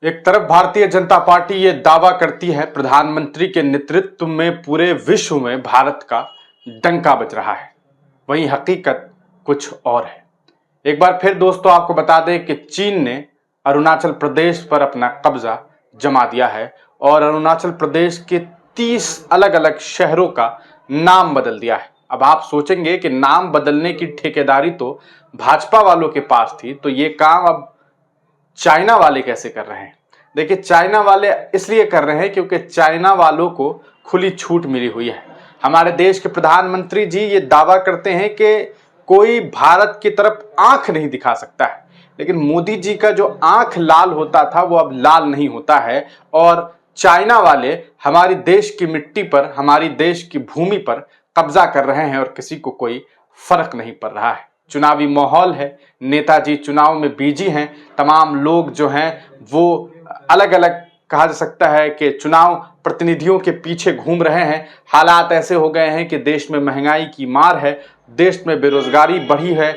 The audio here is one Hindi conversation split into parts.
एक तरफ भारतीय जनता पार्टी ये दावा करती है प्रधानमंत्री के नेतृत्व में पूरे विश्व में भारत का डंका बज रहा है, वहीं हकीकत कुछ और है। एक बार फिर दोस्तों आपको बता दें कि चीन ने अरुणाचल प्रदेश पर अपना कब्जा जमा दिया है और अरुणाचल प्रदेश के 30 अलग अलग शहरों का नाम बदल दिया है। अब आप सोचेंगे कि नाम बदलने की ठेकेदारी तो भाजपा वालों के पास थी, तो ये काम अब चाइना वाले कैसे कर रहे हैं? देखिए, चाइना वाले इसलिए कर रहे हैं क्योंकि चाइना वालों को खुली छूट मिली हुई है। हमारे देश के प्रधानमंत्री जी ये दावा करते हैं कि कोई भारत की तरफ आंख नहीं दिखा सकता है, लेकिन मोदी जी का जो आंख लाल होता था वो अब लाल नहीं होता है और चाइना वाले हमारी देश की मिट्टी पर, हमारी देश की भूमि पर कब्जा कर रहे हैं और किसी को कोई फर्क नहीं पड़ रहा है। चुनावी माहौल है, नेताजी चुनाव में बिजी हैं, तमाम लोग जो हैं वो अलग अलग कहा जा सकता है कि चुनाव प्रतिनिधियों के पीछे घूम रहे हैं। हालात ऐसे हो गए हैं कि देश में महंगाई की मार है, देश में बेरोजगारी बढ़ी है,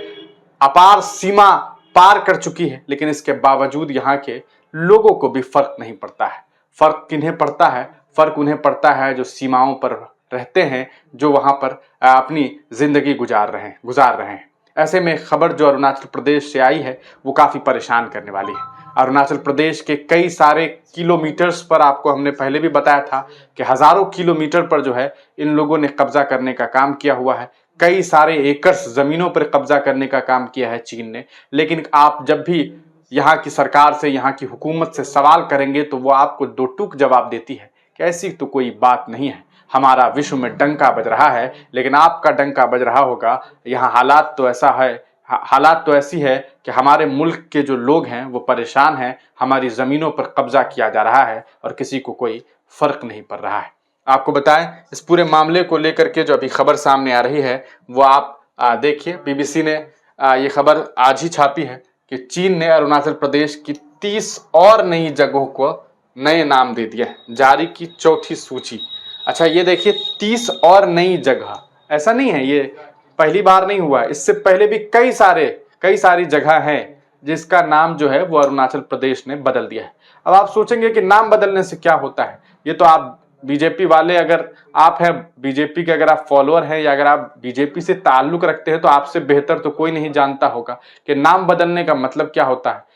अपार सीमा पार कर चुकी है, लेकिन इसके बावजूद यहाँ के लोगों को भी फर्क नहीं पड़ता है। फर्क किन्हें पड़ता है? फर्क उन्हें पड़ता है जो सीमाओं पर रहते हैं, जो वहां पर अपनी जिंदगी गुजार रहे हैं। ऐसे में खबर जो अरुणाचल प्रदेश से आई है वो काफी परेशान करने वाली है। अरुणाचल प्रदेश के कई सारे किलोमीटर्स पर, आपको हमने पहले भी बताया था कि हजारों किलोमीटर पर जो है इन लोगों ने कब्जा करने का काम किया हुआ है। कई सारे एकर्स जमीनों पर कब्जा करने का काम किया है चीन ने। लेकिन आप जब भी यहाँ की सरकार से, यहाँ की हुकूमत से सवाल करेंगे तो वो आपको दो टूक जवाब देती है कि ऐसी तो कोई बात नहीं है, हमारा विश्व में डंका बज रहा है, लेकिन आपका डंका बज रहा होगा। यहाँ हालात तो ऐसा है, हालात तो ऐसी है कि हमारे मुल्क के जो लोग हैं वो परेशान हैं, हमारी ज़मीनों पर कब्जा किया जा रहा है और किसी को कोई फर्क नहीं पड़ रहा है। आपको बताएं, इस पूरे मामले को लेकर के जो अभी खबर सामने आ रही है वो आप देखिए, बीबीसी ने ये खबर आज ही छापी है कि चीन ने अरुणाचल प्रदेश की 30 और नई जगहों को नए नाम दे दिए, जारी की चौथी सूची। अच्छा, ये देखिए, 30 और नई जगह, ऐसा नहीं है ये पहली बार नहीं हुआ, इससे पहले भी कई सारी जगह हैं जिसका नाम जो है वो अरुणाचल प्रदेश ने बदल दिया है। अब आप सोचेंगे कि नाम बदलने से क्या होता है, ये तो आप बीजेपी वाले, अगर आप हैं बीजेपी के, अगर आप फॉलोअर हैं या अगर आप बीजेपी से ताल्लुक रखते हैं तो आपसे बेहतर तो कोई नहीं जानता होगा कि नाम बदलने का मतलब क्या होता है।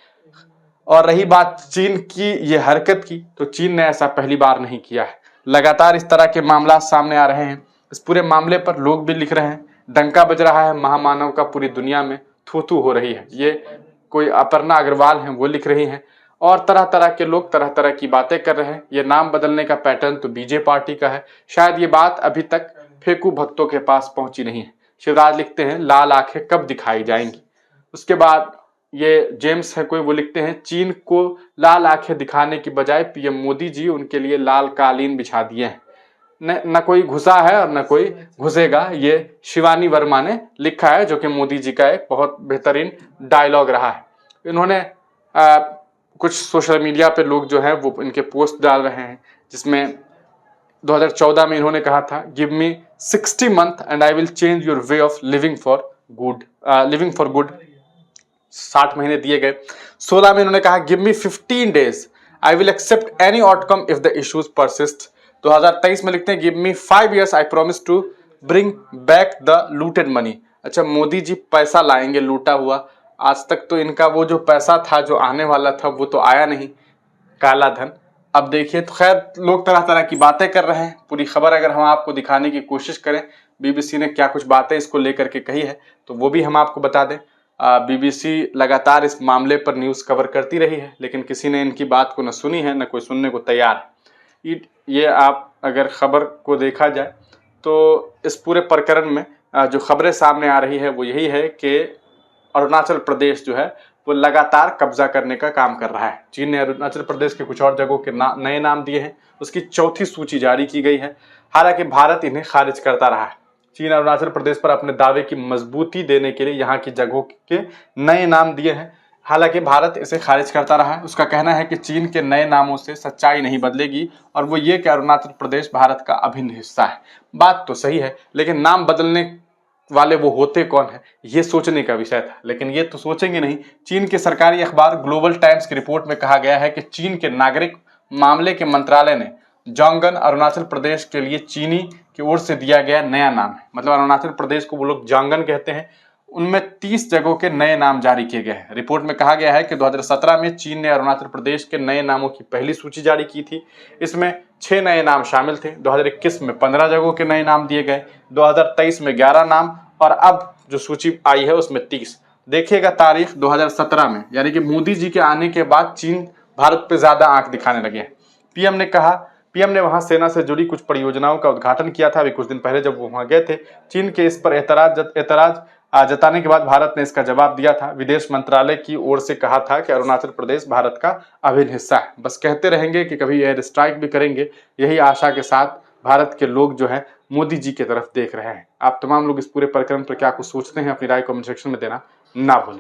और रही बात चीन की ये हरकत की, तो चीन ने ऐसा पहली बार नहीं किया है। लगातार इस तरह के मामला सामने आ रहे हैं। इस पूरे मामले पर लोग भी लिख रहे हैं, डंका बज रहा है महामानव का, पूरी दुनिया में थू थू हो रही है। ये कोई अपर्णा अग्रवाल हैं वो लिख रही हैं और तरह तरह के लोग तरह तरह की बातें कर रहे हैं। ये नाम बदलने का पैटर्न तो बीजेपी पार्टी का है। शायद ये बात अभी तक फेकू भक्तों के पास पहुंची नहीं है। शिवराज लिखते हैं, लाल आंखें कब दिखाई जाएंगी। उसके बाद ये जेम्स है कोई, वो लिखते हैं, चीन को लाल आंखें दिखाने की बजाय पीएम मोदी जी उनके लिए लाल कालीन बिछा दिए हैं। न कोई घुसा है और न कोई घुसेगा, ये शिवानी वर्मा ने लिखा है, जो कि मोदी जी का एक बहुत बेहतरीन डायलॉग रहा है। इन्होंने कुछ सोशल मीडिया पे लोग जो है वो इनके पोस्ट डाल रहे हैं, जिसमें 2014 में इन्होंने कहा था, give me 60 month and I will change your way of living for good. 60 महीने दिए गए। 16 में इन्होंने कहा, give me 15 days I will accept any outcome if the issues persist. 2023 में लिखते हैं, give me 5 years I promise to bring back the looted money. अच्छा, मोदी जी पैसा लाएंगे लूटा हुआ। आज तक तो इनका वो जो पैसा था जो आने वाला था वो तो आया नहीं, काला धन। अब देखिए, तो खैर लोग तरह तरह की बातें कर रहे हैं। पूरी खबर अगर हम आपको दिखाने की कोशिश करें, बीबीसी ने क्या कुछ बातें इसको लेकर के कही है तो वो भी हम आपको बता दें। बीबीसी लगातार इस मामले पर न्यूज़ कवर करती रही है, लेकिन किसी ने इनकी बात को न सुनी है, न कोई सुनने को तैयार है। ये आप अगर खबर को देखा जाए तो इस पूरे प्रकरण में जो खबरें सामने आ रही है वो यही है कि अरुणाचल प्रदेश जो है वो लगातार कब्जा करने का काम कर रहा है। चीन ने अरुणाचल प्रदेश के कुछ और जगहों के नए नाम दिए हैं, उसकी चौथी सूची जारी की गई है। हालांकि भारत इन्हें खारिज करता रहा है। चीन अरुणाचल प्रदेश पर अपने दावे की मजबूती देने के लिए यहाँ की जगहों के नए नाम दिए हैं। हालांकि भारत इसे खारिज करता रहा है। उसका कहना है कि चीन के नए नामों से सच्चाई नहीं बदलेगी और वो ये कि अरुणाचल प्रदेश भारत का अभिन्न हिस्सा है। बात तो सही है, लेकिन नाम बदलने वाले वो होते कौन है, ये सोचने का विषय था। लेकिन ये तो सोचेंगे नहीं। चीन के सरकारी अखबार ग्लोबल टाइम्स की रिपोर्ट में कहा गया है कि चीन के नागरिक मामले के मंत्रालय ने जोंगन अरुणाचल प्रदेश के लिए चीनी की ओर से दिया गया नया नाम है। मतलब अरुणाचल प्रदेश को वो लोग जोंगन कहते हैं। उनमें 30 जगहों के नए नाम जारी किए गए हैं। रिपोर्ट में कहा गया है कि 2017 में चीन ने अरुणाचल प्रदेश के नए नामों की पहली सूची जारी की थी। इसमें 6 नए नाम शामिल थे। 2021 में 15 जगहों के नए नाम दिए गए, 2023 में 11 नाम और अब जो सूची आई है उसमें 30। देखिएगा तारीख 2017 में, यानी कि मोदी जी के आने के बाद चीन भारत पे ज्यादा आंख दिखाने लगे हैं। पीएम ने वहां सेना से जुड़ी कुछ परियोजनाओं का उद्घाटन किया था अभी कुछ दिन पहले जब वो वहां गए थे। चीन के इस पर एतराज जताने के बाद भारत ने इसका जवाब दिया था। विदेश मंत्रालय की ओर से कहा था कि अरुणाचल प्रदेश भारत का अभिन्न हिस्सा है। बस कहते रहेंगे कि कभी एयर स्ट्राइक भी करेंगे, यही आशा के साथ भारत के लोग जो है मोदी जी की तरफ देख रहे हैं। आप तमाम लोग इस पूरे प्रकरण पर क्या कुछ सोचते हैं, अपनी राय कमेंट सेक्शन में देना ना भूलें।